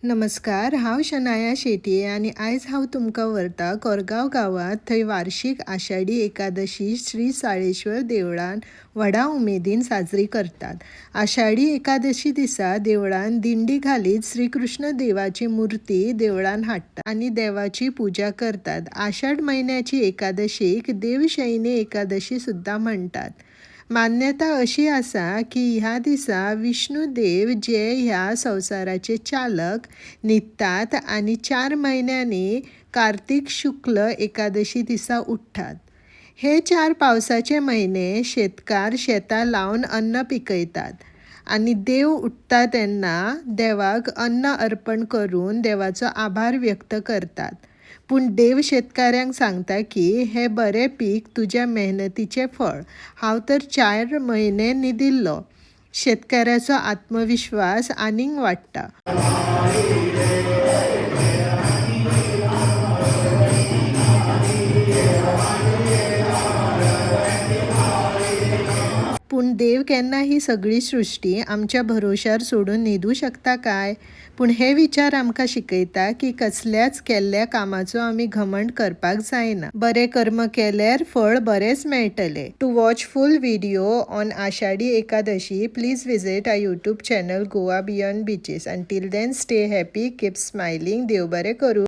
नमस्कार, हांव शनाया शेटये आनी आयज हांव तुमकां व्हरतां कोरगांव गांवांत. थंय वार्षिक आषाढी एकादशी श्री साळेश्वर देवळान व्हडा उमेदीन साजरी करतात. आषाढी एकादशी दिसा देवळान दिंडी घालीत श्री कृष्ण देवाची मुर्ती देवळान हाडटात आनी देवाची पुजा करतात. आषाढ म्हयन्याची एकादशीक देवशयनी एकादशी सुद्दां म्हणटात. मान्यता अशी आसा की ह्या दिसा विष्णुदेव जे ह्या संवसाराचे चालक न्हिदतात आनी 4 म्हयन्यांनी कार्तिक शुक्ल एकादशी दिसा उठ्ठात. हे 4 पावसाचे म्हयने शेतकार शेतां लावन अन्न पिकयतात आनी देव उठ्ठा तेन्ना देवाक अन्न अर्पण करून देवाचो आभार व्यक्त करतात. पूण देव शेतकाऱ्यांक सांगता की हे बरें पीक तुज्या मेहनतीचें फळ. हांव तर 4 म्हयने न्हिदिल्लो. शेतकाराचो आत्मविश्वास आनीक वाडटा. पूण देव केन्ना ही सगळी सृश्टी आमच्या भरोशार सोडून न्हिदूं शकता काय? पूण हे विचार आमकां शिकयता की कसल्याच केल्ल्या कामाचो आमी घमंड करपाक जायना. बरे कर्म केल्यार फळ बरेंच मेळटले. To watch full video on Ashadhi Ekadashi please visit our YouTube channel Goa beyond beaches. Until then stay happy, keep smiling. देव बरें करूं.